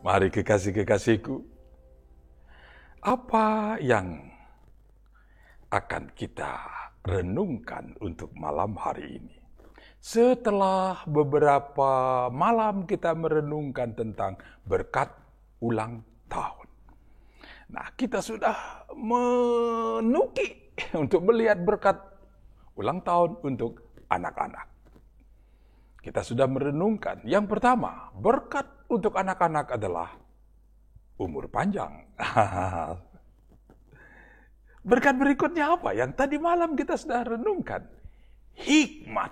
Mari kekasih-kekasihku, apa yang akan kita renungkan untuk malam hari ini? Setelah beberapa malam kita merenungkan tentang berkat ulang tahun. Nah, kita sudah menuki untuk melihat berkat ulang tahun untuk anak-anak. Kita sudah merenungkan. Yang pertama, berkat untuk anak-anak adalah umur panjang. Berkat berikutnya apa? Yang tadi malam kita sudah renungkan. Hikmat.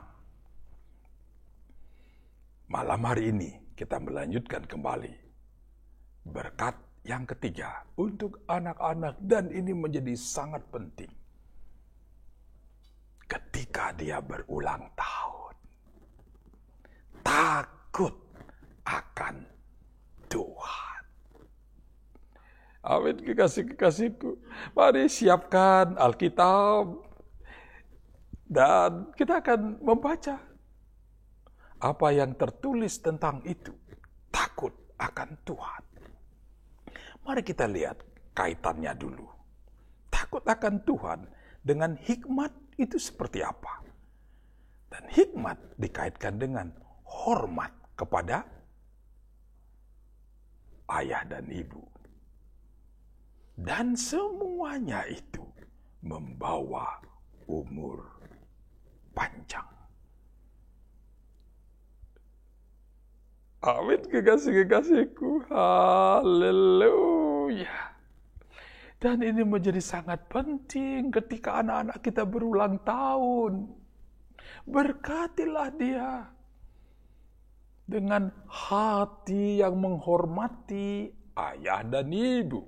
Malam hari ini kita melanjutkan kembali. Berkat yang ketiga untuk anak-anak, dan ini menjadi sangat penting. Ketika dia berulang tahun. Takut akan Tuhan. Amin, kekasih-kekasihku. Mari siapkan Alkitab dan kita akan membaca apa yang tertulis tentang itu. Takut akan Tuhan. Mari kita lihat kaitannya dulu. Takut akan Tuhan dengan hikmat itu seperti apa? Dan hikmat dikaitkan dengan hormat kepada ayah dan ibu. Dan semuanya itu membawa umur panjang. Amin, kekasih-kekasihku. Haleluya. Dan ini menjadi sangat penting ketika anak-anak kita berulang tahun. Berkatilah dia dengan hati yang menghormati ayah dan ibu.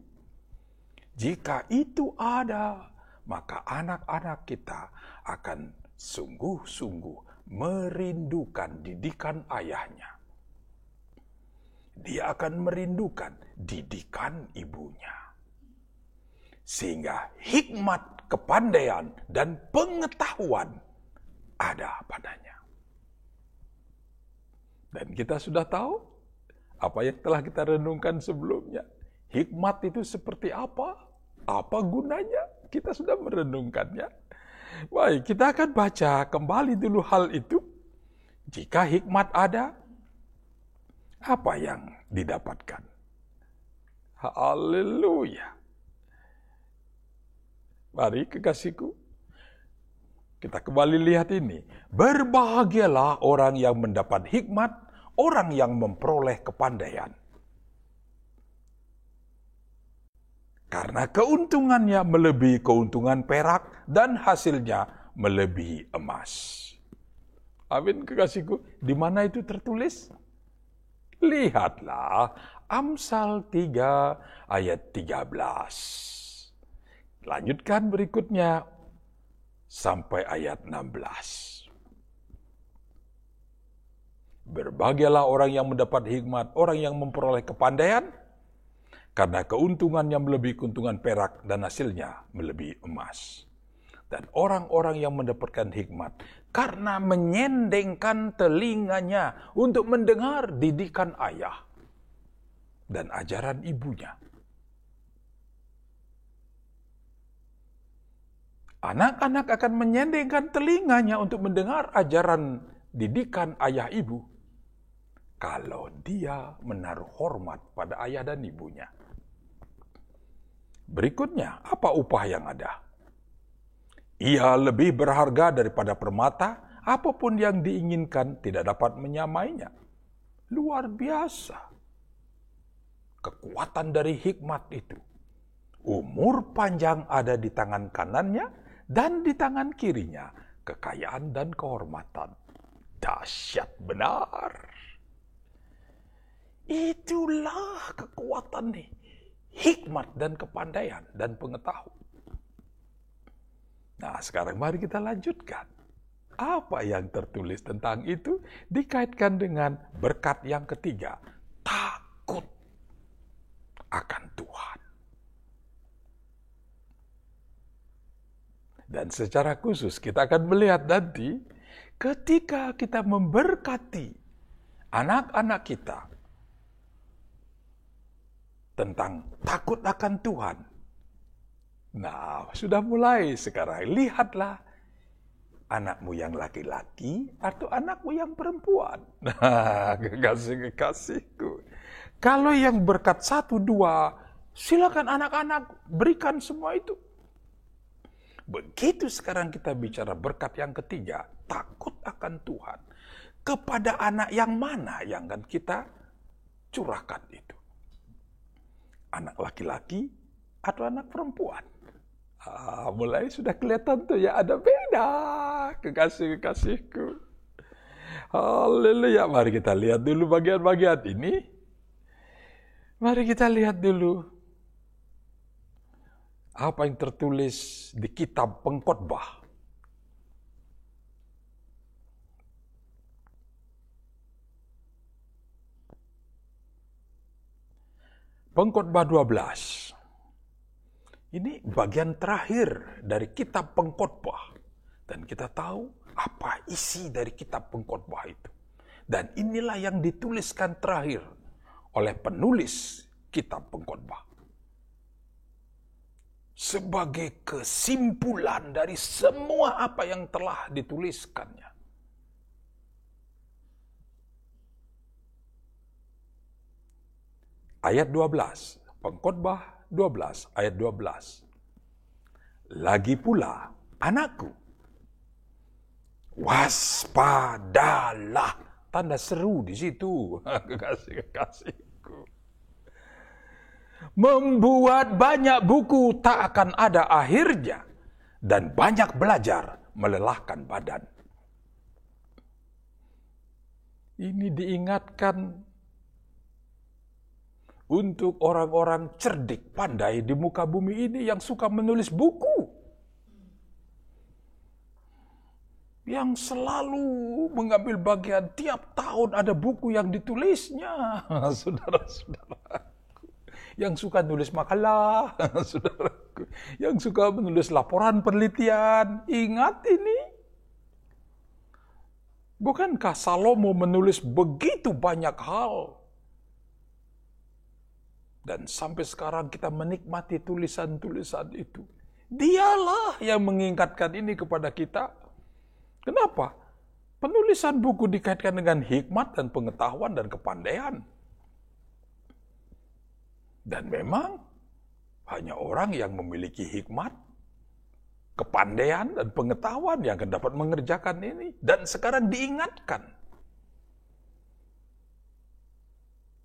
Jika itu ada, maka anak-anak kita akan sungguh-sungguh merindukan didikan ayahnya. Dia akan merindukan didikan ibunya. Sehingga hikmat, kepandaian, dan pengetahuan ada padanya. Dan kita sudah tahu apa yang telah kita renungkan sebelumnya. Hikmat itu seperti apa? Apa gunanya? Kita sudah merenungkannya. Baik, kita akan baca kembali dulu hal itu. Jika hikmat ada, apa yang didapatkan? Haleluya. Mari kekasihku, kita kembali lihat ini. Berbahagialah orang yang mendapat hikmat, orang yang memperoleh kepandaian. Karena keuntungannya melebihi keuntungan perak dan hasilnya melebihi emas. Amin, kekasihku. Di mana itu tertulis? Lihatlah Amsal 3 ayat 13. Lanjutkan berikutnya sampai ayat 16. Berbahagialah orang yang mendapat hikmat, orang yang memperoleh kepandaian, karena keuntungannya melebihi keuntungan perak dan hasilnya melebihi emas. Dan orang-orang yang mendapatkan hikmat, karena menyendengkan telinganya untuk mendengar didikan ayah dan ajaran ibunya. Anak-anak akan menyendengkan telinganya untuk mendengar ajaran didikan ayah ibu kalau dia menaruh hormat pada ayah dan ibunya. Berikutnya, apa upah yang ada? Ia lebih berharga daripada permata, apapun yang diinginkan tidak dapat menyamainya. Luar biasa. Kekuatan dari hikmat itu. Umur panjang ada di tangan kanannya, dan di tangan kirinya kekayaan dan kehormatan. Dahsyat benar. Itulah kekuatan nih. Hikmat dan kepandaian dan pengetahuan. Nah, sekarang mari kita lanjutkan. Apa yang tertulis tentang itu dikaitkan dengan berkat yang ketiga. Takut akan Tuhan. Dan secara khusus kita akan melihat nanti ketika kita memberkati anak-anak kita tentang takut akan Tuhan. Nah, sudah mulai sekarang. Lihatlah anakmu yang laki-laki atau anakmu yang perempuan. Nah, kekasih-kekasihku. Kalau yang berkat 1, 2, silakan anak-anak berikan semua itu. Begitu sekarang kita bicara berkat yang ketiga, takut akan Tuhan. Kepada anak yang mana yang akan kita curahkan itu? Anak laki-laki atau anak perempuan? Mulai sudah kelihatan tuh ya, ada beda, kekasih-kekasihku. Haleluya. Mari kita lihat dulu bagian-bagian ini. Mari kita lihat dulu apa yang tertulis di kitab Pengkhotbah. Pengkhotbah 12. Ini bagian terakhir dari kitab Pengkhotbah. Dan kita tahu apa isi dari kitab Pengkhotbah itu. Dan inilah yang dituliskan terakhir oleh penulis kitab Pengkhotbah. Sebagai kesimpulan dari semua apa yang telah dituliskannya. Ayat 12, Pengkhotbah 12, ayat 12. Lagi pula, anakku, waspadalah. Tanda seru di situ, kekasih-kekasihku. Membuat banyak buku tak akan ada akhirnya, dan banyak belajar melelahkan badan. Ini diingatkan untuk orang-orang cerdik, pandai di muka bumi ini yang suka menulis buku. Yang selalu mengambil bagian, tiap tahun ada buku yang ditulisnya. Saudara-saudaraku. Yang suka nulis makalah, saudaraku. Yang suka menulis laporan penelitian. Ingat ini. Bukankah Salomo menulis begitu banyak hal? Dan sampai sekarang kita menikmati tulisan-tulisan itu. Dialah yang mengingatkan ini kepada kita. Kenapa? Penulisan buku dikaitkan dengan hikmat dan pengetahuan dan kepandaian. Dan memang hanya orang yang memiliki hikmat, kepandaian dan pengetahuan yang akan dapat mengerjakan ini. Dan sekarang diingatkan.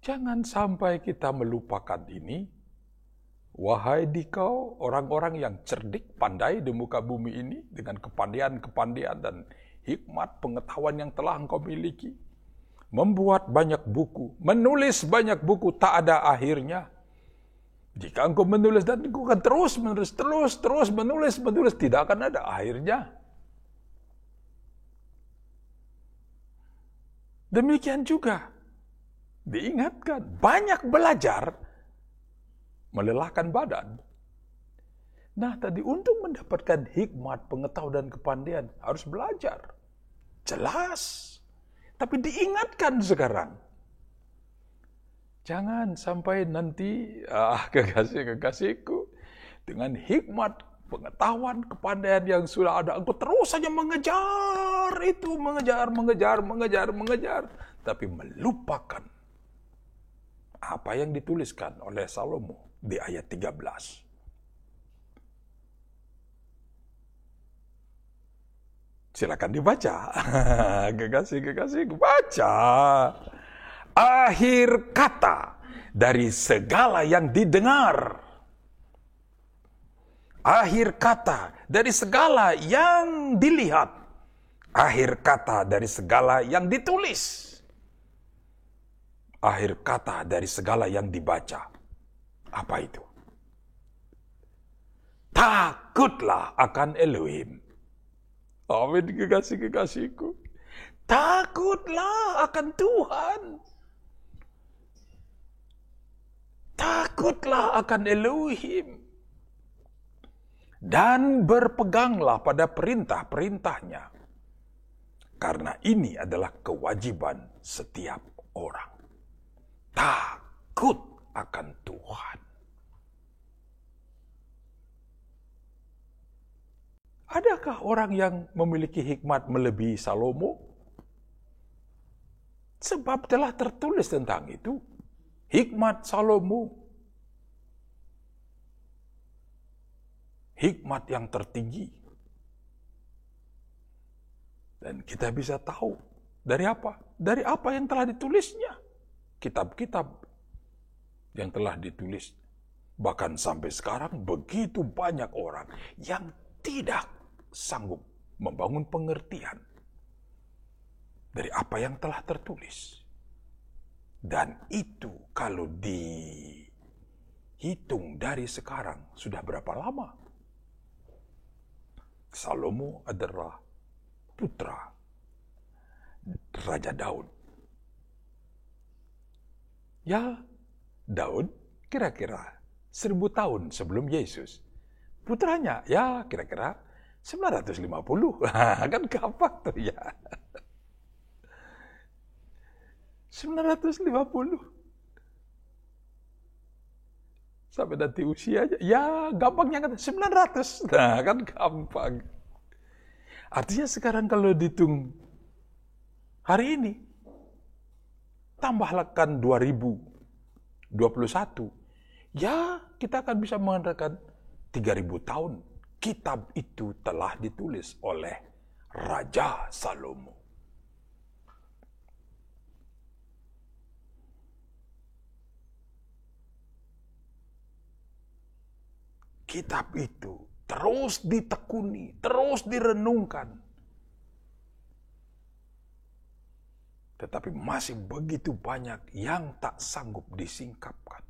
Jangan sampai kita melupakan ini. Wahai dikau, orang-orang yang cerdik, pandai di muka bumi ini, dengan kepandaian dan hikmat, pengetahuan yang telah engkau miliki. Membuat banyak buku, menulis banyak buku, tak ada akhirnya. Jika engkau menulis dan engkau akan terus menulis, tidak akan ada akhirnya. Demikian juga diingatkan, banyak belajar melelahkan badan. Nah, tadi untuk mendapatkan hikmat, pengetahuan dan kepandaian harus belajar. Jelas. Tapi diingatkan sekarang. Jangan sampai nanti kekasih-kekasihku dengan hikmat, pengetahuan, kepandaian yang sudah ada, engkau terus saja mengejar itu, mengejar, tapi melupakan apa yang dituliskan oleh Salomo di ayat 13. Silakan dibaca. Kekasih-kekasih, baca. Akhir kata dari segala yang didengar. Akhir kata dari segala yang dilihat. Akhir kata dari segala yang ditulis. Akhir kata dari segala yang dibaca. Apa itu? Takutlah akan Elohim. Amin, kekasih-kekasihku. Takutlah akan Tuhan. Takutlah akan Elohim. Dan berpeganglah pada perintah-perintahnya. Karena ini adalah kewajiban setiap orang. Takut akan Tuhan. Adakah orang yang memiliki hikmat melebihi Salomo? Sebab telah tertulis tentang itu. Hikmat Salomo. Hikmat yang tertinggi. Dan kita bisa tahu dari apa? Dari apa yang telah ditulisnya. Kitab-kitab yang telah ditulis. Bahkan sampai sekarang begitu banyak orang yang tidak sanggup membangun pengertian dari apa yang telah tertulis. Dan itu kalau dihitung dari sekarang sudah berapa lama? Salomo adalah putra Raja Daud. Ya, Daud kira-kira 1000 tahun sebelum Yesus. Putranya ya kira-kira 950. Kan gampang tuh ya. 950. Sampai nanti usianya, ya gampangnya kan 900. Nah kan gampang. Artinya sekarang kalau dihitung hari ini, tambahkan 2021, ya kita akan bisa mengatakan 3000 tahun. Kitab itu telah ditulis oleh Raja Salomo. Kitab itu terus ditekuni, terus direnungkan. Tetapi masih begitu banyak yang tak sanggup disingkapkan.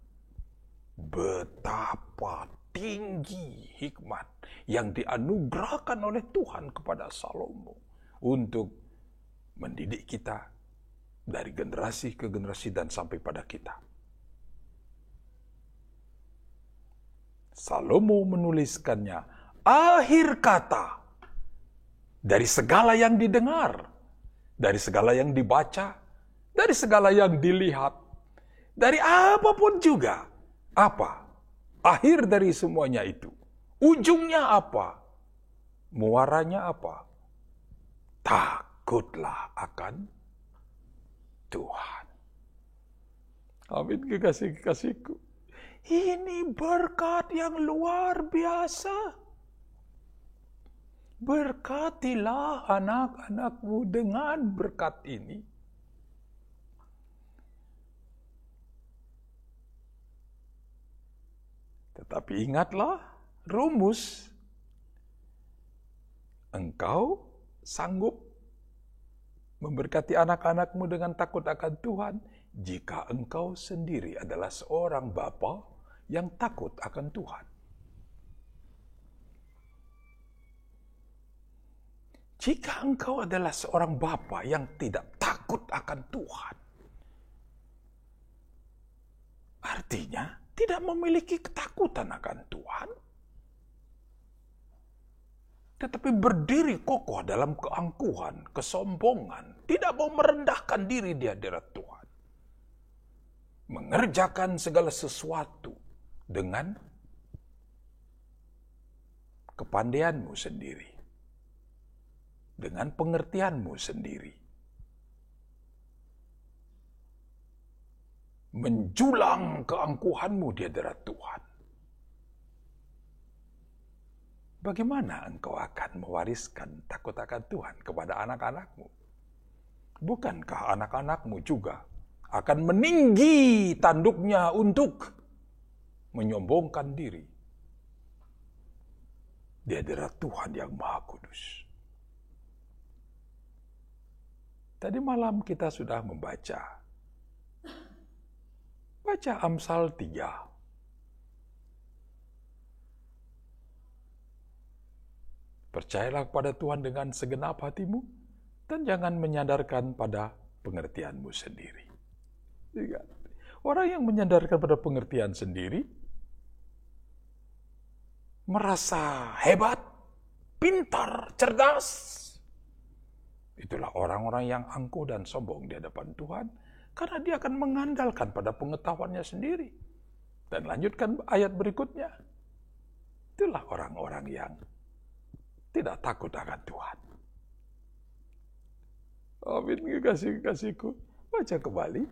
Betapa tinggi hikmat yang dianugerahkan oleh Tuhan kepada Salomo untuk mendidik kita dari generasi ke generasi dan sampai pada kita. Salomo menuliskannya, akhir kata dari segala yang didengar, dari segala yang dibaca, dari segala yang dilihat, dari apapun juga. Apa? Akhir dari semuanya itu. Ujungnya apa? Muaranya apa? Takutlah akan Tuhan. Amin, kekasih-kekasihku. Ini berkat yang luar biasa. Berkatilah anak-anakmu dengan berkat ini. Tetapi ingatlah rumus. Engkau sanggup memberkati anak-anakmu dengan takut akan Tuhan jika engkau sendiri adalah seorang bapa yang takut akan Tuhan. Jika engkau adalah seorang bapa yang tidak takut akan Tuhan, artinya tidak memiliki ketakutan akan Tuhan, tetapi berdiri kokoh dalam keangkuhan, kesombongan, tidak mau merendahkan diri di hadirat Tuhan. Mengerjakan segala sesuatu dengan kepandaianmu sendiri, dengan pengertianmu sendiri. Menjulang keangkuhanmu di hadirat Tuhan. Bagaimana engkau akan mewariskan takut akan Tuhan kepada anak-anakmu? Bukankah anak-anakmu juga akan meninggi tanduknya untuk menyombongkan diri di hadirat Tuhan yang Maha Kudus? Tadi malam kita sudah membaca Amsal 3. Percayalah kepada Tuhan dengan segenap hatimu dan jangan menyandarkan pada pengertianmu sendiri. Orang yang menyandarkan pada pengertian sendiri merasa hebat, pintar, cerdas. Itulah orang-orang yang angkuh dan sombong di hadapan Tuhan karena dia akan mengandalkan pada pengetahuannya sendiri. Dan lanjutkan ayat berikutnya. Itulah orang-orang yang tidak takut akan Tuhan. Amin, kasih-kasihku. Baca kembali.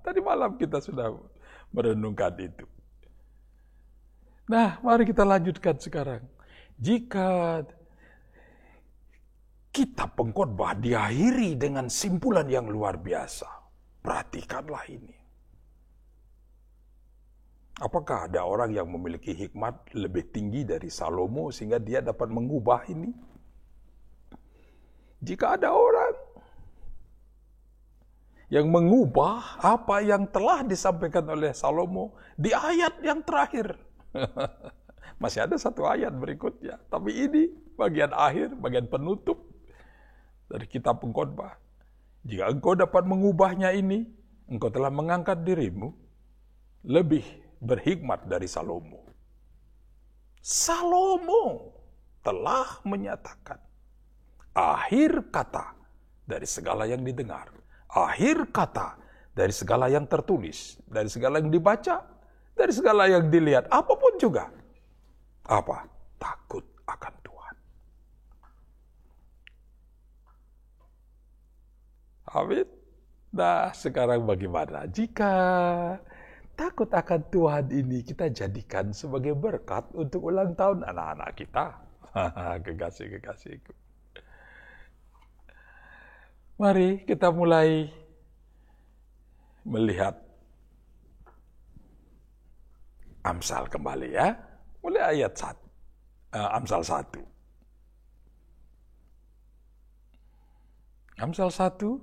Tadi malam kita sudah merenungkan itu. Nah, mari kita lanjutkan sekarang. Jika kitab pengkhotbah diakhiri dengan simpulan yang luar biasa, perhatikanlah ini. Apakah ada orang yang memiliki hikmat lebih tinggi dari Salomo sehingga dia dapat mengubah ini? Jika ada orang yang mengubah apa yang telah disampaikan oleh Salomo di ayat yang terakhir. Masih ada satu ayat berikutnya, tapi ini bagian akhir, bagian penutup dari kitab pengkhotbah. Jika engkau dapat mengubahnya ini, engkau telah mengangkat dirimu lebih berhikmat dari Salomo. Salomo telah menyatakan akhir kata dari segala yang didengar, akhir kata dari segala yang tertulis, dari segala yang dibaca, dari segala yang dilihat, apapun juga. Apa? Takut akan Tuhan. Amin. Nah, sekarang bagaimana jika takut akan Tuhan ini kita jadikan sebagai berkat untuk ulang tahun anak-anak kita? Kekasih-kekasihku. Mari kita mulai melihat Amsal kembali ya. Mulai ayat 1. Amsal 1. Amsal 1.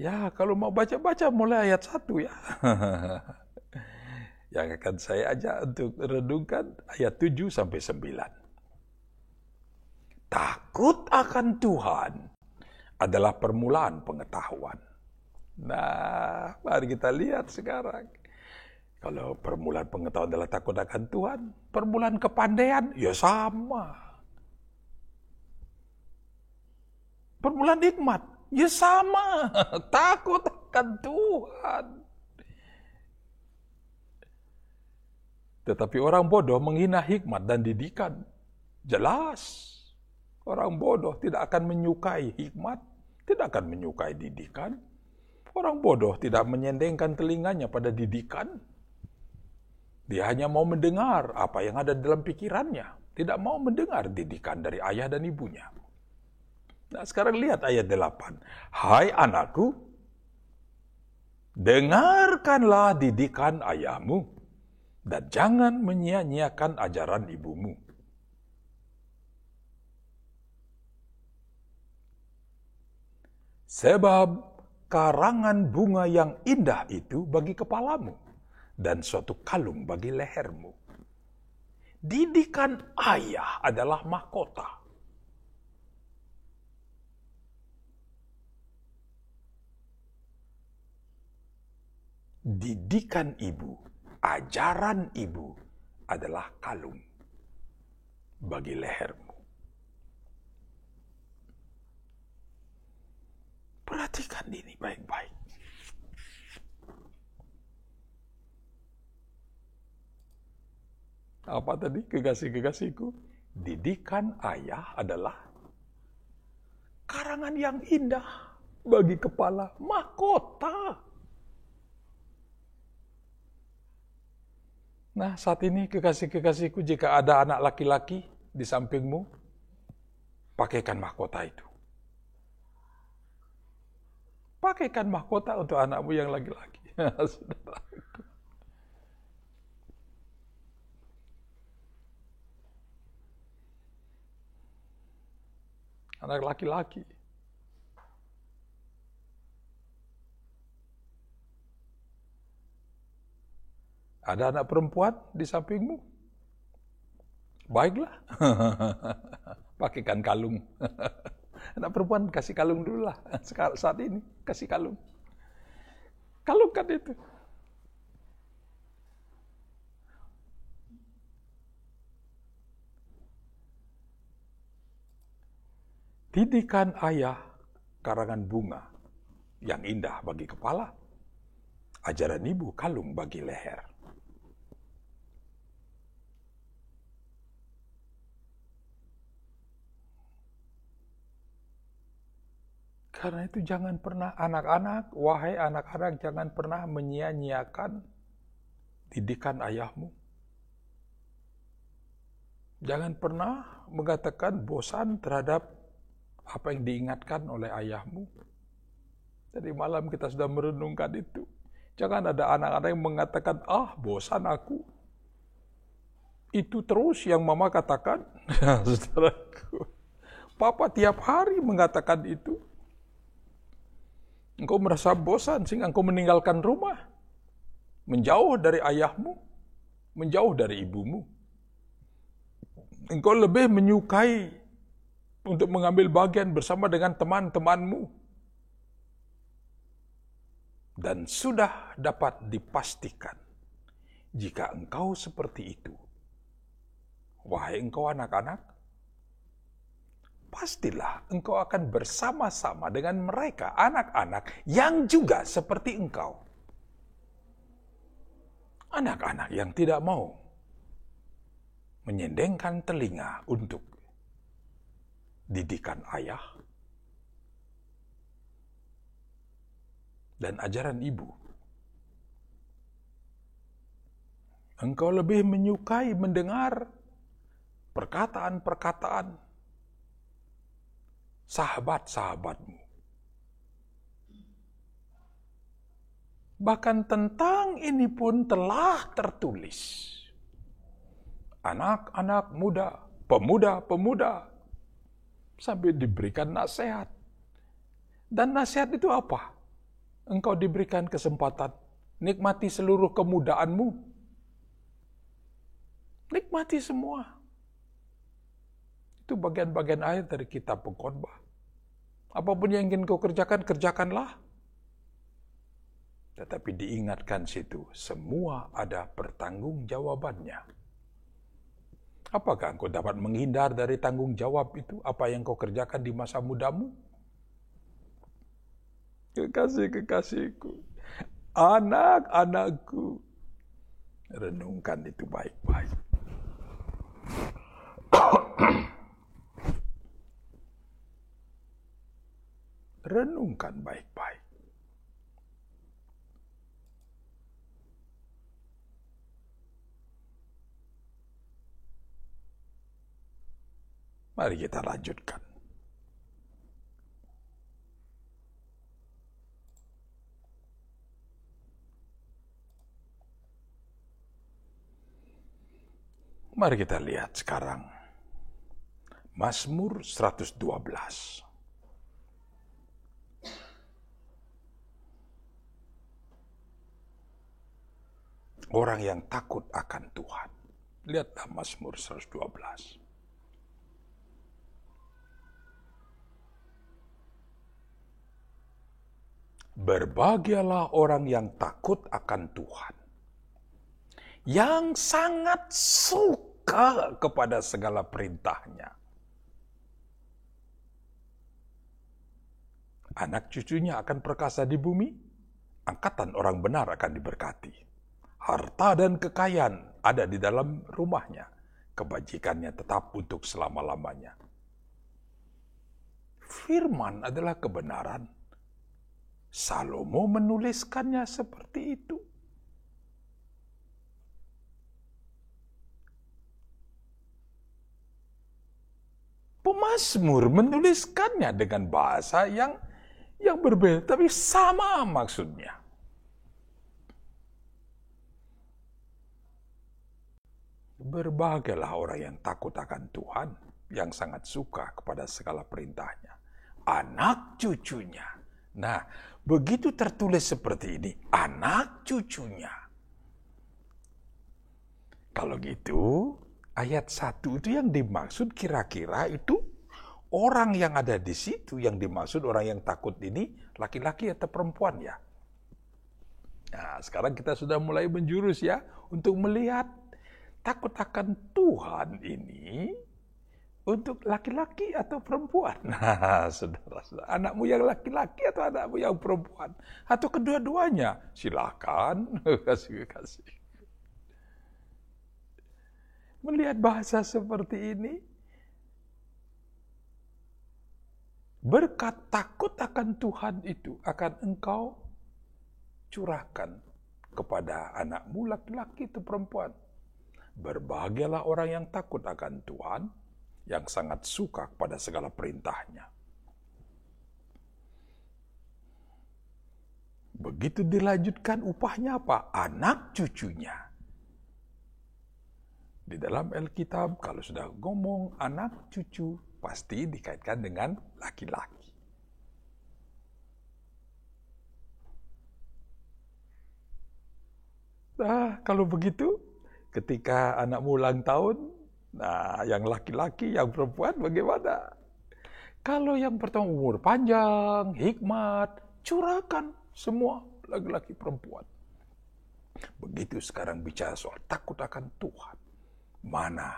Ya, kalau mau baca-baca mulai ayat 1 ya. Yang akan saya ajak untuk renungkan ayat 7 sampai 9. Takut akan Tuhan adalah permulaan pengetahuan. Nah, mari kita lihat sekarang. Kalau permulaan pengetahuan adalah takut akan Tuhan, permulaan kepandaian, ya sama. Permulaan hikmat, ya sama. Takut akan Tuhan. Tetapi orang bodoh menghina hikmat dan didikan. Jelas. Orang bodoh tidak akan menyukai hikmat, tidak akan menyukai didikan. Orang bodoh tidak menyendengkan telinganya pada didikan. Dia hanya mau mendengar apa yang ada dalam pikirannya. Tidak mau mendengar didikan dari ayah dan ibunya. Nah, sekarang lihat ayat 8. Hai anakku, dengarkanlah didikan ayahmu, dan jangan menyia-nyiakan ajaran ibumu. Sebab karangan bunga yang indah itu bagi kepalamu, dan suatu kalung bagi lehermu. Didikan ayah adalah mahkota. Didikan ibu, ajaran ibu adalah kalung bagi lehermu. Perhatikan ini baik-baik. Apa tadi kekasih-kekasihku? Didikan ayah adalah karangan yang indah bagi kepala, mahkota. Nah, saat ini kekasih-kekasihku, jika ada anak laki-laki di sampingmu, pakaikan mahkota itu. Pakaikan mahkota untuk anakmu yang laki-laki. Saudara. Anak laki-laki. Ada anak perempuan di sampingmu? Baiklah. Pakaikan kalung. Anak perempuan kasih kalung dulu lah. Saat ini kasih kalung. Kalungkan itu. Didikan ayah karangan bunga yang indah bagi kepala. Ajaran ibu kalung bagi leher. Karena itu jangan pernah wahai anak-anak, jangan pernah menyia-nyiakan didikan ayahmu. Jangan pernah mengatakan bosan terhadap apa yang diingatkan oleh ayahmu. Tadi malam kita sudah merenungkan itu. Jangan ada anak-anak yang mengatakan, bosan aku. Itu terus yang mama katakan. Saudaraku, papa tiap hari mengatakan itu. Engkau merasa bosan sehingga engkau meninggalkan rumah. Menjauh dari ayahmu. Menjauh dari ibumu. Engkau lebih menyukai untuk mengambil bagian bersama dengan teman-temanmu. Dan sudah dapat dipastikan, jika engkau seperti itu, wahai engkau anak-anak, pastilah engkau akan bersama-sama dengan mereka, anak-anak yang juga seperti engkau. Anak-anak yang tidak mau menyendengkan telinga untuk didikan ayah dan ajaran ibu. Engkau lebih menyukai mendengar perkataan-perkataan sahabat-sahabatmu. Bahkan tentang ini pun telah tertulis. Anak-anak muda, pemuda-pemuda, sampai diberikan nasihat. Dan nasihat itu apa? Engkau diberikan kesempatan, nikmati seluruh kemudaanmu. Nikmati semua. Itu bagian-bagian akhir dari kitab pengkhotbah. Apapun yang ingin kau kerjakan, kerjakanlah. Tetapi diingatkan situ, semua ada pertanggungjawabannya. Apakah engkau dapat menghindar dari tanggung jawab itu? Apa yang kau kerjakan di masa mudamu? Kekasih-kekasihku, anak-anakku, renungkan itu baik-baik. Renungkan baik-baik. Mari kita lanjutkan. Mari kita lihat sekarang Mazmur 112. Orang yang takut akan Tuhan. Lihatlah Mazmur 112. Berbahagialah orang yang takut akan Tuhan, yang sangat suka kepada segala perintahnya. Anak cucunya akan perkasa di bumi, angkatan orang benar akan diberkati. Harta dan kekayaan ada di dalam rumahnya, kebajikannya tetap untuk selama-lamanya. Firman adalah kebenaran. Salomo menuliskannya seperti itu. Pemazmur menuliskannya dengan bahasa yang berbeda, tapi sama maksudnya. Berbahagialah orang yang takut akan Tuhan, yang sangat suka kepada segala perintahnya. Anak cucunya. Nah, begitu tertulis seperti ini, anak cucunya. Kalau gitu, ayat 1 itu yang dimaksud kira-kira itu orang yang ada di situ, yang dimaksud orang yang takut ini laki-laki atau perempuan ya. Nah, sekarang kita sudah mulai menjurus ya untuk melihat takut akan Tuhan ini untuk laki-laki atau perempuan? Nah, saudara-saudara, anakmu yang laki-laki atau anakmu yang perempuan? Atau kedua-duanya? Silakan, kasih. Melihat bahasa seperti ini, berkat takut akan Tuhan itu akan engkau curahkan kepada anakmu laki-laki atau perempuan. Berbahagialah orang yang takut akan Tuhan, yang sangat suka kepada segala perintahnya. Begitu dilanjutkan upahnya apa? Anak cucunya. Di dalam Alkitab kalau sudah ngomong anak cucu, pasti dikaitkan dengan laki-laki. Nah, kalau begitu, ketika anakmu ulang tahun, nah yang laki-laki, yang perempuan bagaimana? Kalau yang pertama umur panjang, hikmat, curahkan semua laki-laki perempuan. Begitu sekarang bicara soal takut akan Tuhan. Mana?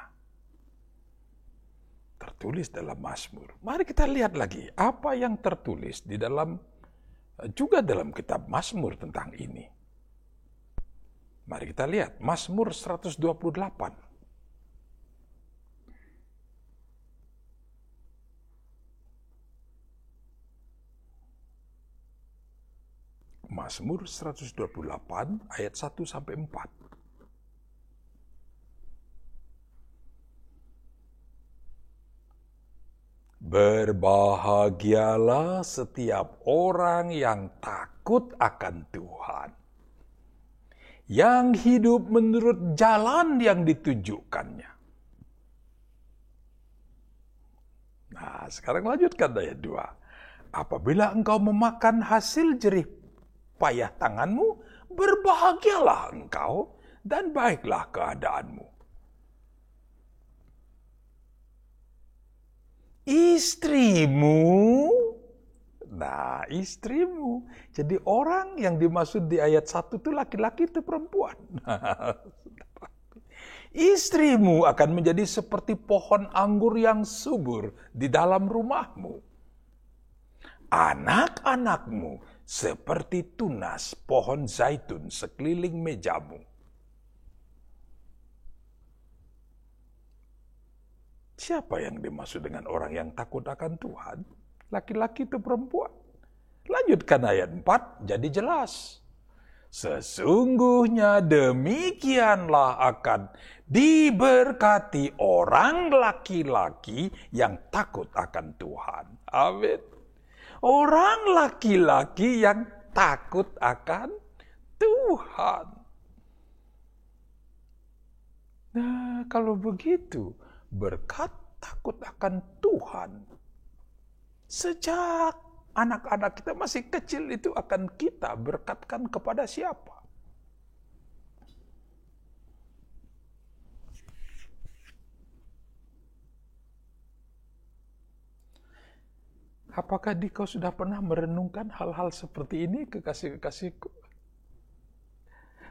Tertulis dalam Mazmur. Mari kita lihat lagi apa yang tertulis di dalam juga dalam kitab Mazmur tentang ini. Mari kita lihat Mazmur 128. Mazmur 128 ayat 1 sampai 4. Berbahagialah setiap orang yang takut akan Tuhan, yang hidup menurut jalan yang ditunjukkannya. Nah, sekarang lanjutkan ayat 2. Apabila engkau memakan hasil jerih payah tanganmu, berbahagialah engkau dan baiklah keadaanmu. Istrimu, nah istrimu. Jadi orang yang dimaksud di ayat 1 itu laki-laki itu perempuan. Istrimu akan menjadi seperti pohon anggur yang subur di dalam rumahmu. Anak-anakmu seperti tunas pohon zaitun sekeliling mejamu. Siapa yang dimaksud dengan orang yang takut akan Tuhan? Laki-laki itu perempuan. Lanjutkan ayat 4, jadi jelas. Sesungguhnya demikianlah akan diberkati orang laki-laki yang takut akan Tuhan. Amin. Orang laki-laki yang takut akan Tuhan. Nah, kalau begitu, berkat takut akan Tuhan, sejak anak-anak kita masih kecil itu akan kita berkatkan kepada siapa? Apakah kau sudah pernah merenungkan hal-hal seperti ini, kekasih-kekasihku?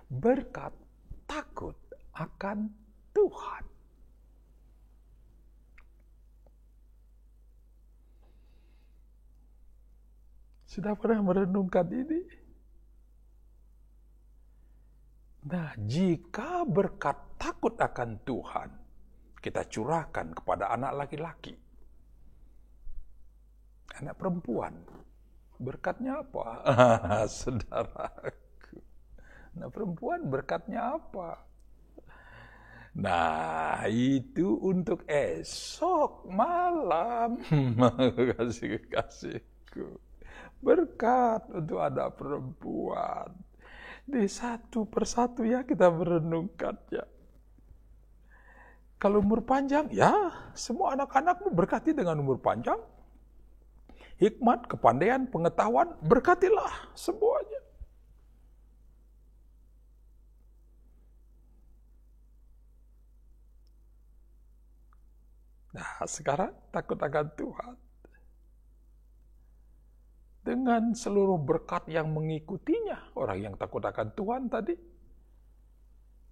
Berkat takut akan Tuhan. Sudah pernah merenungkan ini? Nah, jika berkat takut akan Tuhan kita curahkan kepada anak laki-laki, anak perempuan, berkatnya apa? Saudaraku, anak perempuan berkatnya apa? Nah, itu untuk esok malam, kasih-kasihku. Berkat untuk anak perempuan. Di satu persatu ya kita merenungkannya. Kalau umur panjang, ya semua anak-anakmu berkati dengan umur panjang. Hikmat, kepandaian, pengetahuan, berkatilah semuanya. Nah, sekarang takut akan Tuhan. Dengan seluruh berkat yang mengikutinya, orang yang takut akan Tuhan tadi.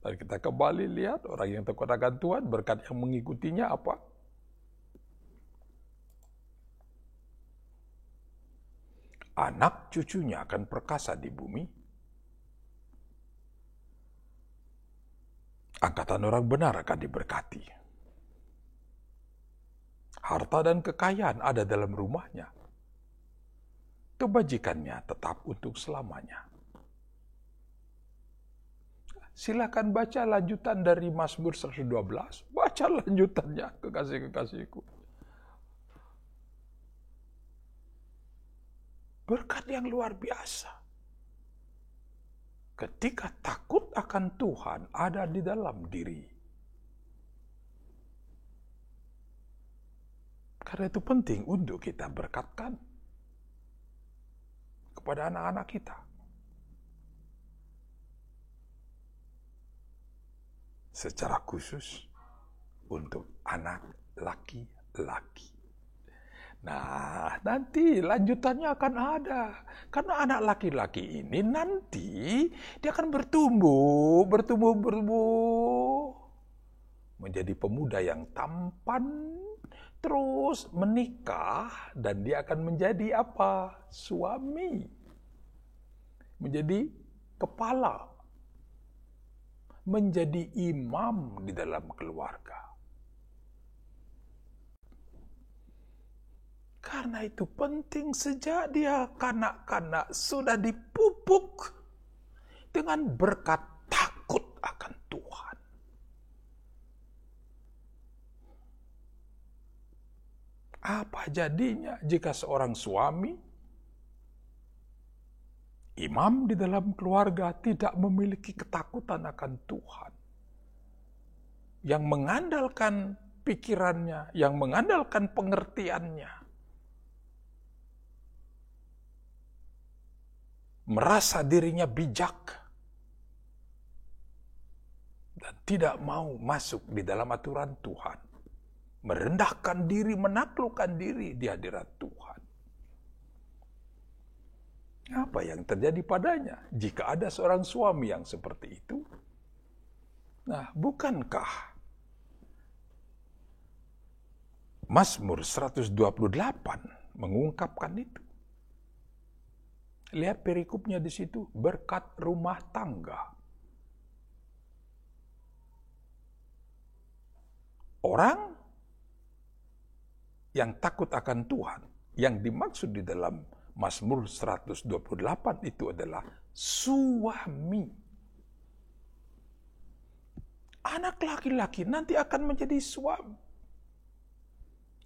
Dan kita kembali lihat, orang yang takut akan Tuhan, berkat yang mengikutinya apa? anak cucunya akan perkasa di bumi. Angkatan orang benar akan diberkati. Harta dan kekayaan ada dalam rumahnya. Kebajikannya tetap untuk selamanya. Silakan baca lanjutan dari Mazmur 112. Baca lanjutannya, kekasih-kekasihku. Berkat yang luar biasa. Ketika takut akan Tuhan ada di dalam diri. Karena itu penting untuk kita berkatkan kepada anak-anak kita. Secara khusus untuk anak laki-laki. Nah, nanti lanjutannya akan ada. Karena anak laki-laki ini nanti dia akan bertumbuh. Menjadi pemuda yang tampan, terus menikah, dan dia akan menjadi apa? Suami. Menjadi kepala. Menjadi imam di dalam keluarga. Karena itu penting sejak dia kanak-kanak sudah dipupuk dengan berkat takut akan Tuhan. Apa jadinya jika seorang suami, imam di dalam keluarga tidak memiliki ketakutan akan Tuhan? Yang mengandalkan pikirannya, yang mengandalkan pengertiannya. Merasa dirinya bijak. Dan tidak mau masuk di dalam aturan Tuhan. Merendahkan diri, menaklukkan diri di hadirat Tuhan. Apa yang terjadi padanya jika ada seorang suami yang seperti itu? Nah, bukankah Mazmur 128 mengungkapkan itu? Lihat perikopnya di situ, berkat rumah tangga. Orang yang takut akan Tuhan, yang dimaksud di dalam Mazmur 128 itu adalah suami. Anak laki-laki nanti akan menjadi suami.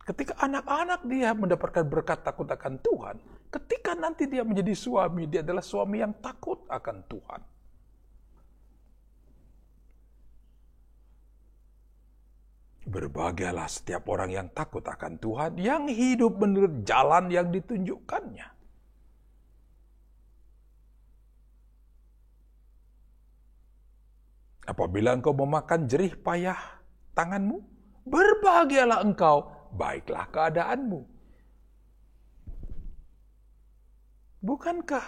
Ketika anak-anak dia mendapatkan berkat takut akan Tuhan, ketika nanti dia menjadi suami, dia adalah suami yang takut akan Tuhan. Berbahagialah setiap orang yang takut akan Tuhan, yang hidup menurut jalan yang ditunjukkannya. Apabila engkau memakan jerih payah tanganmu, berbahagialah engkau, baiklah keadaanmu. Bukankah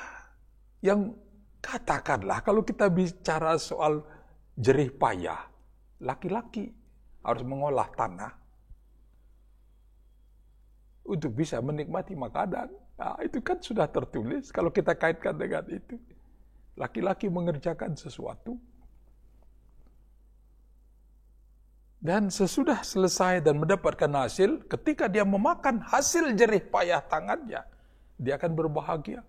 yang katakanlah kalau kita bicara soal jerih payah, laki-laki harus mengolah tanah untuk bisa menikmati makanan. Nah, itu kan sudah tertulis kalau kita kaitkan dengan itu. Laki-laki mengerjakan sesuatu. Dan sesudah selesai dan mendapatkan hasil, ketika dia memakan hasil jerih payah tangannya, dia akan berbahagia.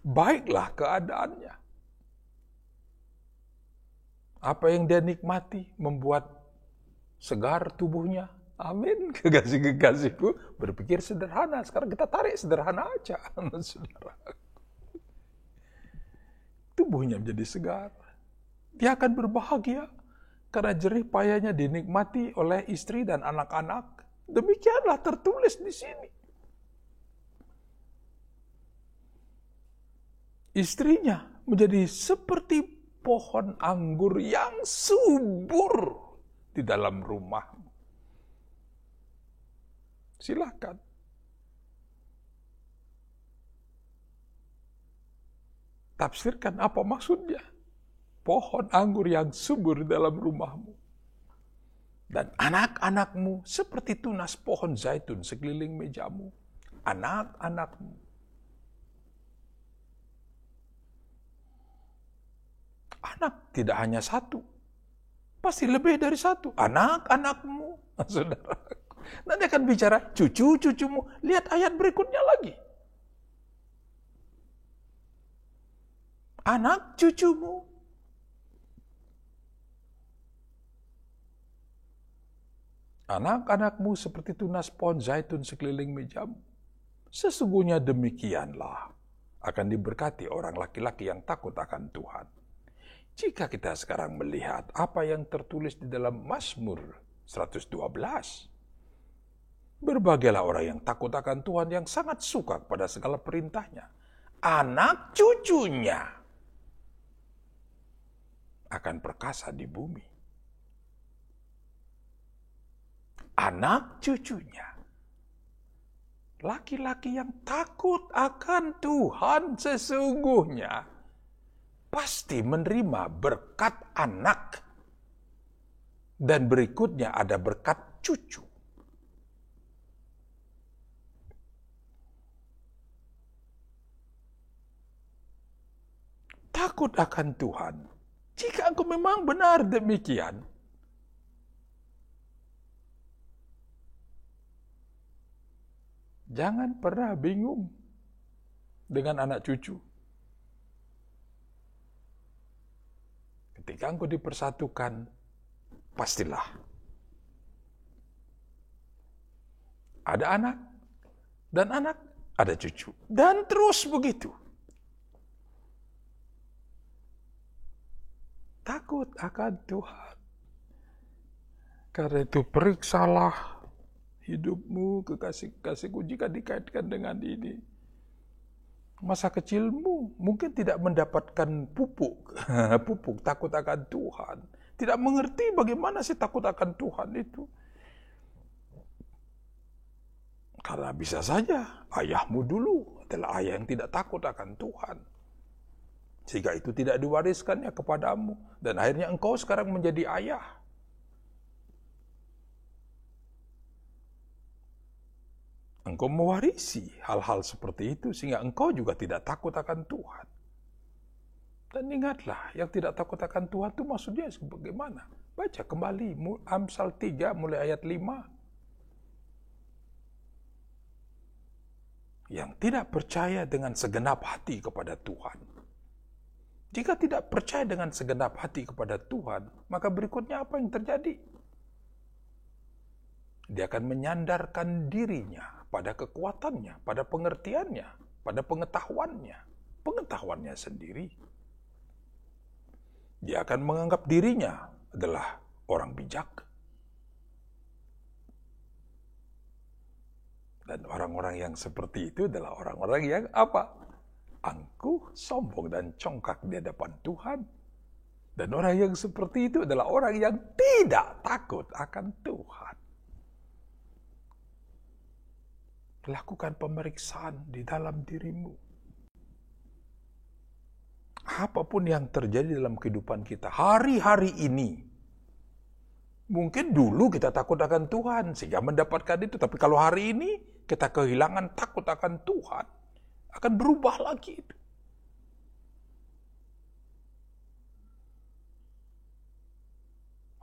Baiklah keadaannya. Apa yang dia nikmati membuat segar tubuhnya. Amin. Kekasih-kekasihku berpikir sederhana. Sekarang kita tarik sederhana aja. Saudara. Tubuhnya menjadi segar. Dia akan berbahagia karena jerih payahnya dinikmati oleh istri dan anak-anak. Demikianlah tertulis di sini. Istrinya menjadi seperti pohon anggur yang subur di dalam rumah. Silakan. Tafsirkan apa maksudnya. Pohon anggur yang subur dalam rumahmu. Dan anak-anakmu seperti tunas pohon zaitun sekeliling mejamu. Anak-anakmu. Anak tidak hanya satu. Pasti lebih dari satu. Anak-anakmu. Saudara. Nanti akan bicara cucu-cucumu. Lihat ayat berikutnya lagi. Anak cucumu. Anak-anakmu seperti tunas pohon zaitun sekeliling mejamu. Sesungguhnya demikianlah akan diberkati orang laki-laki yang takut akan Tuhan. Jika kita sekarang melihat apa yang tertulis di dalam Mazmur 112, berbahagialah orang yang takut akan Tuhan, yang sangat suka pada segala perintahnya. Anak cucunya akan perkasa di bumi. Anak cucunya, laki-laki yang takut akan Tuhan sesungguhnya pasti menerima berkat anak, dan berikutnya ada berkat cucu. Takut akan Tuhan. Jika engkau memang benar demikian, jangan pernah bingung dengan anak cucu. Ketika engkau dipersatukan, pastilah ada anak, dan anak ada cucu. Dan terus begitu. Takut akan Tuhan. Karena itu periksalah hidupmu, kekasih-kekasihku, jika dikaitkan dengan ini. Masa kecilmu mungkin tidak mendapatkan pupuk takut akan Tuhan. Tidak mengerti bagaimana sih takut akan Tuhan itu. Karena bisa saja ayahmu dulu adalah ayah yang tidak takut akan Tuhan. Sehingga itu tidak diwariskannya kepadamu. Dan akhirnya engkau sekarang menjadi ayah. Engkau mewarisi hal-hal seperti itu sehingga engkau juga tidak takut akan Tuhan. Dan ingatlah, yang tidak takut akan Tuhan itu maksudnya bagaimana? Baca kembali Amsal 3 mulai ayat 5. Yang tidak percaya dengan segenap hati kepada Tuhan. Jika tidak percaya dengan segenap hati kepada Tuhan, maka berikutnya apa yang terjadi? Dia akan menyandarkan dirinya pada kekuatannya, pada pengertiannya, pada pengetahuannya sendiri. Dia akan menganggap dirinya adalah orang bijak. Dan orang-orang yang seperti itu adalah orang-orang yang apa? Angkuh, sombong, dan congkak di hadapan Tuhan. Dan orang yang seperti itu adalah orang yang tidak takut akan Tuhan. Lakukan pemeriksaan di dalam dirimu. Apapun yang terjadi dalam kehidupan kita, hari-hari ini, mungkin dulu kita takut akan Tuhan, sehingga mendapatkan itu. Tapi kalau hari ini, kita kehilangan takut akan Tuhan, akan berubah lagi itu.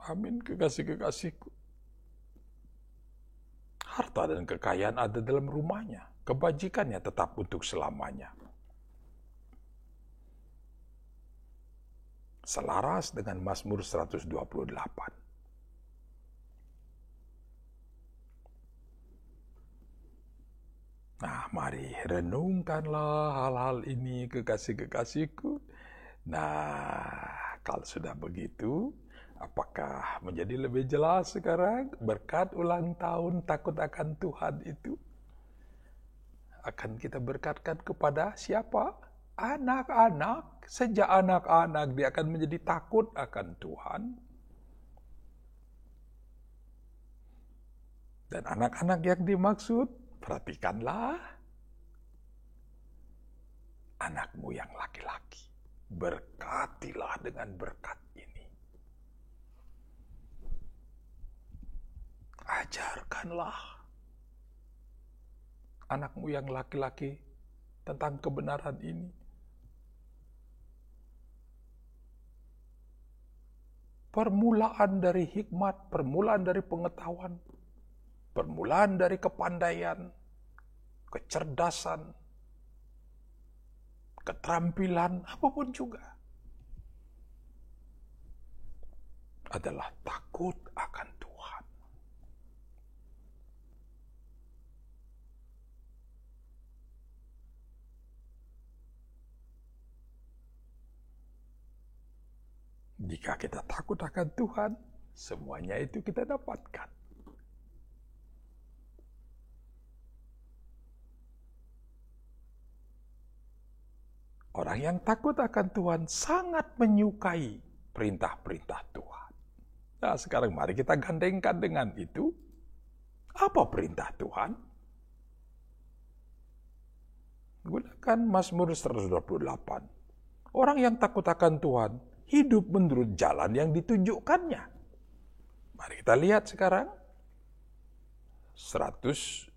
Amin, kekasih-kekasihku. Harta dan kekayaan ada dalam rumahnya. Kebajikannya tetap untuk selamanya. Selaras dengan Mazmur 128. Nah, mari renungkanlah hal-hal ini, kekasih-kekasihku. Nah, kalau sudah begitu, apakah menjadi lebih jelas sekarang berkat ulang tahun takut akan Tuhan itu? Akan kita berkatkan kepada siapa? Anak-anak. Sejak anak-anak dia akan menjadi takut akan Tuhan. Dan anak-anak yang dimaksud, perhatikanlah anakmu yang laki-laki. Berkatilah dengan berkat ini. ajarkanlah anakmu yang laki-laki tentang kebenaran ini. Permulaan dari hikmat, permulaan dari pengetahuan, permulaan dari kepandaian, kecerdasan, keterampilan, apapun juga, adalah takut akan Tuhan. Jika kita takut akan Tuhan, semuanya itu kita dapatkan. Orang yang takut akan Tuhan sangat menyukai perintah-perintah Tuhan. Nah, sekarang mari kita gandengkan dengan itu. Apa perintah Tuhan? Gunakan Mazmur 128. Orang yang takut akan Tuhan hidup menurut jalan yang ditunjukkannya. Mari kita lihat sekarang 112.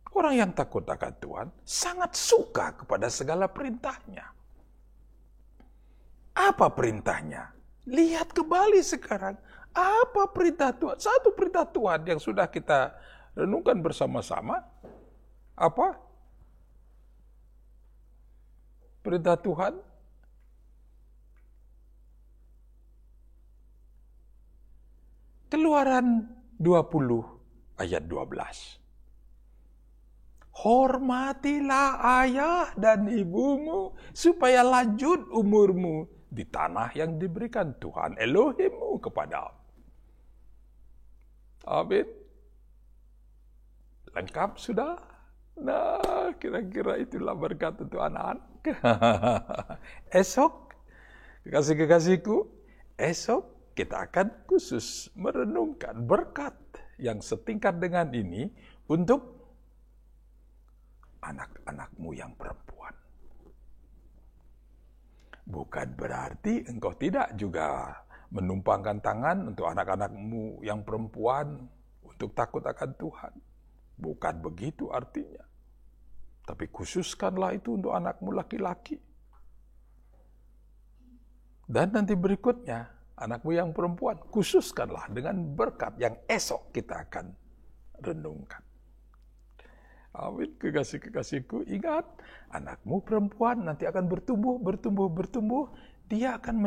Orang yang takut akan Tuhan sangat suka kepada segala perintahnya. Apa perintahnya? Lihat kembali sekarang. Apa perintah Tuhan? Satu perintah Tuhan yang sudah kita renungkan bersama-sama. Apa? Perintah Tuhan. Keluaran 20 ayat 12. Hormatilah ayah dan ibumu supaya lanjut umurmu di tanah yang diberikan Tuhan Elohimmu kepadamu. Amin. Lengkap sudah? Nah, kira-kira itulah berkat untuk anak-anak. Esok, kekasih-kekasihku, esok kita akan khusus merenungkan berkat yang setingkat dengan ini untuk anak-anakmu yang perempuan. Bukan berarti engkau tidak juga menumpangkan tangan untuk anak-anakmu yang perempuan untuk takut akan Tuhan. Bukan begitu artinya. Tapi khususkanlah itu untuk anakmu laki-laki. Dan nanti berikutnya, anakmu yang perempuan, khususkanlah dengan berkat yang esok kita akan renungkan. Amin, kekasih-kekasihku, ingat, anakmu perempuan nanti akan bertumbuh. Dia akan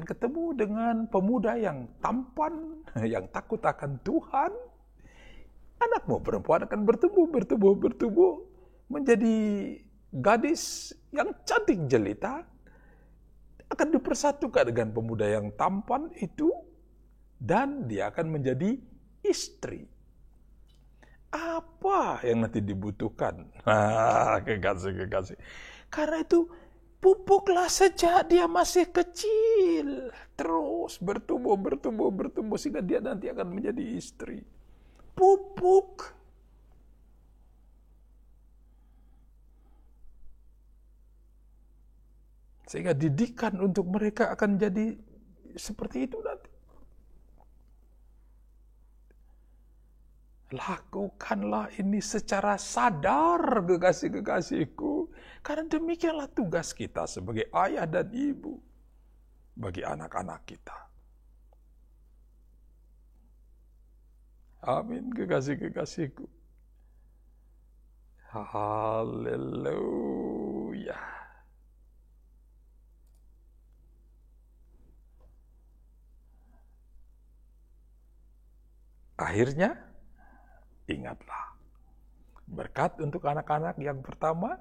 ketemu dengan pemuda yang tampan, yang takut akan Tuhan. Anakmu perempuan akan bertumbuh, menjadi gadis yang cantik jelita, akan dipersatukan dengan pemuda yang tampan itu, dan dia akan menjadi istri. Apa yang nanti dibutuhkan? Kekasih. Karena itu, pupuklah sejak dia masih kecil. Terus bertumbuh, sehingga dia nanti akan menjadi istri. Pupuk. Sehingga didikan untuk mereka akan jadi seperti itu nanti. Lakukanlah ini secara sadar, kekasih-kekasihku. Karena demikianlah tugas kita sebagai ayah dan ibu bagi anak-anak kita. Amin, kekasih-kekasihku. Haleluya. Akhirnya, ingatlah, berkat untuk anak-anak yang pertama,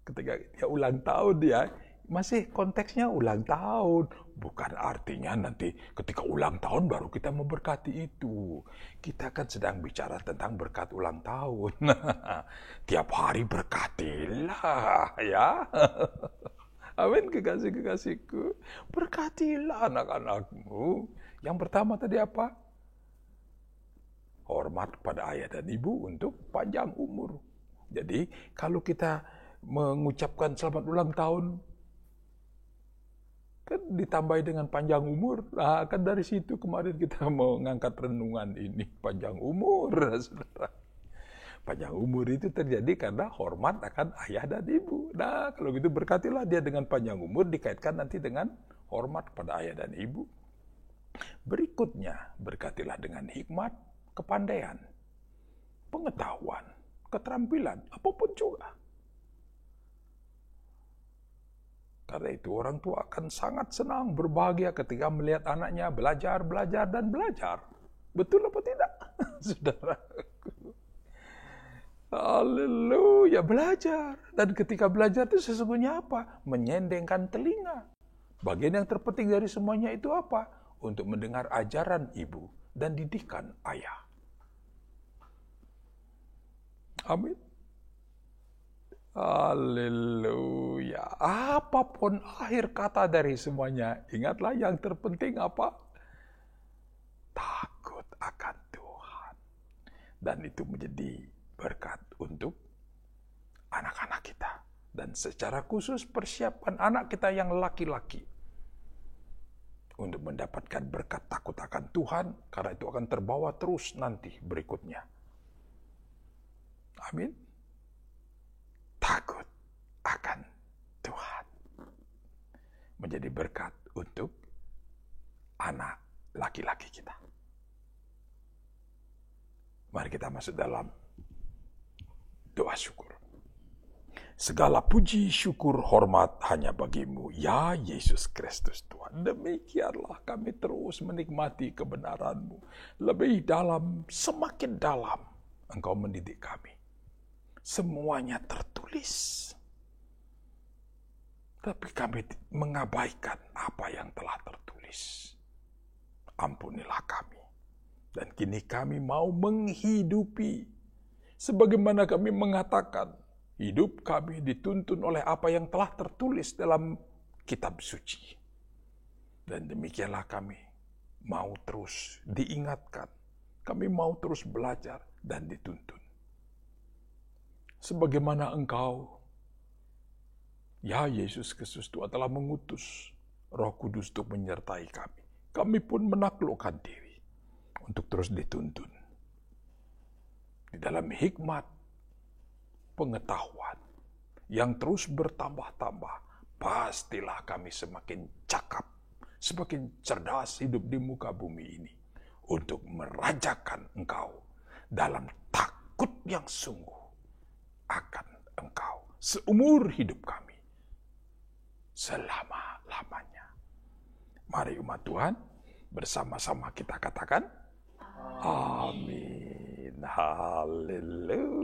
ketika dia ulang tahun, dia masih konteksnya ulang tahun. Bukan artinya nanti ketika ulang tahun baru kita memberkati itu. Kita kan sedang bicara tentang berkat ulang tahun. Tiap hari berkatilah, ya. Amin, kekasih-kekasihku. Berkatilah anak-anakmu. Yang pertama tadi apa? Hormat kepada ayah dan ibu untuk panjang umur. Jadi kalau kita mengucapkan selamat ulang tahun Kan ditambah dengan panjang umur. Nah, kan dari situ kemarin kita mau ngangkat renungan ini. Panjang umur, saudara. Panjang umur itu terjadi karena hormat akan ayah dan ibu. Nah, kalau gitu berkatilah dia dengan panjang umur, dikaitkan nanti dengan hormat kepada ayah dan ibu. Berikutnya, berkatilah dengan hikmat, kepandaian, pengetahuan, keterampilan, apapun juga. Karena itu orang tua akan sangat senang, berbahagia ketika melihat anaknya belajar, dan belajar. Betul apa tidak, saudara? Haleluya, belajar. Dan ketika belajar itu sesungguhnya apa? Menyendengkan telinga. Bagian yang terpenting dari semuanya itu apa? Untuk mendengar ajaran ibu dan didikan ayah. Amin. Haleluya. Apapun akhir kata dari semuanya, ingatlah yang terpenting apa? Takut akan Tuhan. Dan itu menjadi berkat untuk anak-anak kita. Dan secara khusus persiapkan anak kita yang laki-laki untuk mendapatkan berkat takut akan Tuhan, karena itu akan terbawa terus nanti berikutnya. Amin. Takut akan Tuhan menjadi berkat untuk anak laki-laki kita. Mari kita masuk dalam doa syukur. Segala puji, syukur, hormat hanya bagimu, ya Yesus Kristus Tuhan. Demikianlah kami terus menikmati kebenaran-Mu. Lebih dalam, semakin dalam, Engkau mendidik kami. Semuanya tertulis. Tapi kami mengabaikan apa yang telah tertulis. Ampunilah kami. Dan kini kami mau menghidupi. Sebagaimana kami mengatakan, hidup kami dituntun oleh apa yang telah tertulis dalam kitab suci. Dan demikianlah kami mau terus diingatkan. Kami mau terus belajar dan dituntun. Sebagaimana Engkau, ya Yesus Kristus Tuhan telah mengutus Roh Kudus untuk menyertai kami. Kami pun menaklukkan diri untuk terus dituntun. Di dalam hikmat, pengetahuan yang terus bertambah-tambah, pastilah kami semakin cakap, semakin cerdas hidup di muka bumi ini untuk merajakan Engkau dalam takut yang sungguh akan Engkau seumur hidup kami, selama-lamanya. Mari umat Tuhan, bersama-sama kita katakan, amin. Haleluya.